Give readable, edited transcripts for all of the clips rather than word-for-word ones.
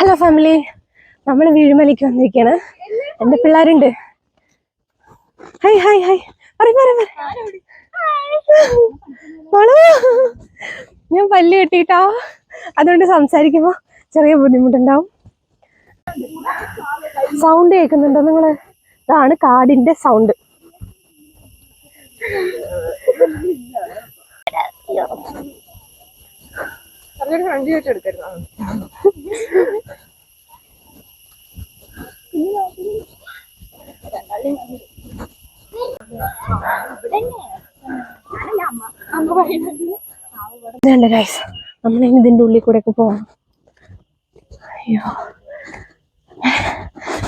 Hello family, നമ്മൾ വീഴുമലയ്ക്ക് വന്നിരിക്കുകയാണ്. എൻ്റെ പിള്ളേരുണ്ട്. ഹായ് ഹായ് ഹായ് ഞാൻ പല്ല് കെട്ടിയിട്ടാ, അതുകൊണ്ട് സംസാരിക്കുമ്പോ ചെറിയ ബുദ്ധിമുട്ടുണ്ടാവും. സൗണ്ട് കേൾക്കുന്നുണ്ടോ നിങ്ങള്? ഇതാണ് കാടിന്റെ സൗണ്ട്. നമ്മളിനി ഇതിന്റെ ഉള്ളിൽ കൂടെ ഒക്കെ പോവാം. അയ്യോ,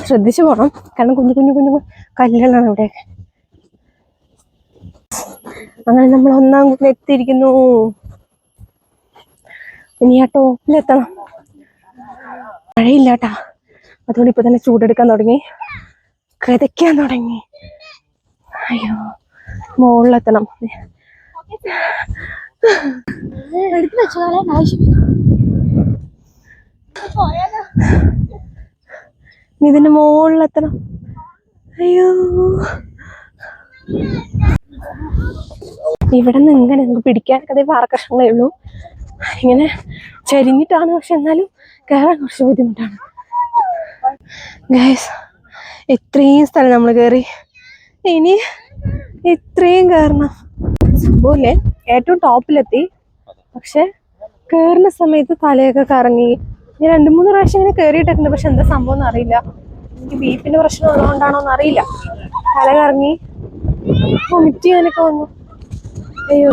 ശ്രദ്ധിച്ചു പോണം, കാരണം കുഞ്ഞു കുഞ്ഞു കുഞ്ഞു കല്ലുകളാണ് ഇവിടെയൊക്കെ. അങ്ങനെ നമ്മൾ ഒന്നാം കൂടെ എത്തിയിരിക്കുന്നു. ഇനി ആ ടോപ്പിലെത്തണം. മഴയില്ലാട്ടാ, അതുകൊണ്ട് ഇപ്പൊ തന്നെ ചൂടെടുക്കാൻ തുടങ്ങി, കിതയ്ക്കാൻ തുടങ്ങി. അയ്യോ, മുകളിലെത്തണം. ഇതിന്റെ മുകളിലെത്തണം. അയ്യോ, ഇവിടെ നിന്ന് ഇങ്ങനെ നമുക്ക് പിടിക്കാനൊക്കെ അതേ പാറക്കഷ്ണങ്ങളേ ഉള്ളൂ. ഇങ്ങനെ ചരിഞ്ഞിട്ടാണ്, പക്ഷെ എന്നാലും കയറാൻ കുറച്ച് ബുദ്ധിമുട്ടാണ്. ഗൈസ്, ഇത്രയും സ്ഥലം നമ്മൾ കയറി, ഇനി ഇത്രയും കയറണം. സംഭവല്ലേ, ഏറ്റവും ടോപ്പിലെത്തി, പക്ഷെ കയറുന്ന സമയത്ത് തലയൊക്കെ കറങ്ങി. ഞാൻ 2-3 പ്രാവശ്യം ഇങ്ങനെ കയറിയിട്ടുണ്ട്, പക്ഷെ എന്താ സംഭവം എന്ന് അറിയില്ല. എനിക്ക് ബീപ്പിന്റെ പ്രശ്നം ഉള്ളതുകൊണ്ടാണോ എന്ന് അറിയില്ല, തല കറങ്ങി വൊമിറ്റ് ചെയ്യാനൊക്കെ വന്നു. അയ്യോ,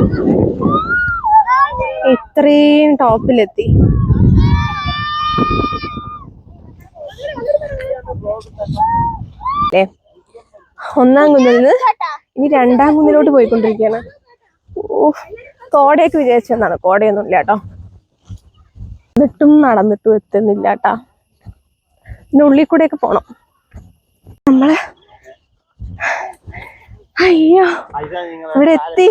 ഇത്രയും ടോപ്പിലെത്തി. ഒന്നാം കുന്നിൽ നിന്ന് ഇനി 2ാം കുന്നിലോട്ട് പോയിക്കൊണ്ടിരിക്കുകയാണ്. ഓ, കോടയൊക്കെ വിചാരിച്ചെന്നാണ്, കോടയൊന്നും ഇല്ല കേട്ടോ. എന്നിട്ടും നടന്നിട്ടും എത്തുന്നില്ല കേട്ടാ. ഇതിന്റെ ഉള്ളിൽ കൂടെയൊക്കെ പോണം നമ്മള്. അയ്യോ, ഇവിടെ എത്തി.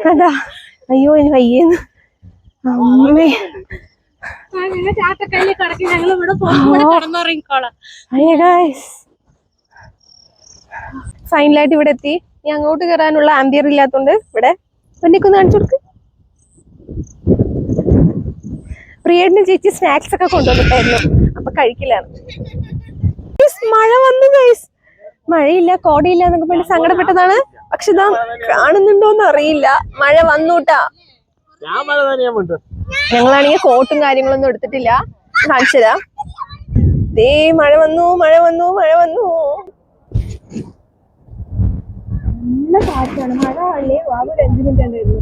അതാ, അയ്യോ ഇനി വയ്യേന്ന്. അമ്മേ, ഫൈനലായിട്ട് ഇവിടെ എത്തി. ഇനി അങ്ങോട്ട് കയറാനുള്ള ആംബിയർ ഇല്ലാത്തോണ്ട് ഇവിടെ വന്നിക്കൊന്ന് കാണിച്ചു കൊടുക്ക്. പ്രിയേട്ടന് ചേച്ചി സ്നാക്സ് ഒക്കെ കൊണ്ടുവന്നിട്ടായിരുന്നു, അപ്പൊ കഴിക്കില്ലാണ്. മഴ വന്നു ഗൈസ്. മഴയില്ല, കോടയില്ല എന്നൊക്കെ വേണ്ടി സങ്കടപ്പെട്ടതാണ്. പക്ഷെ ഇതാ കാണുന്നുണ്ടോന്ന് അറിയില്ല, മഴ വന്നൂട്ടാ. ഞങ്ങളാണെങ്കിൽ കോട്ടും കാര്യങ്ങളൊന്നും എടുത്തിട്ടില്ല. കാണിച്ചതാ, ദേ മഴ വന്നു, മഴ വന്നു, മഴ വന്നു. നല്ല കാറ്റാണ്. മഴ അല്ലേ, വാവ് 5 മിനിറ്റ് ഉണ്ടായിരുന്നു.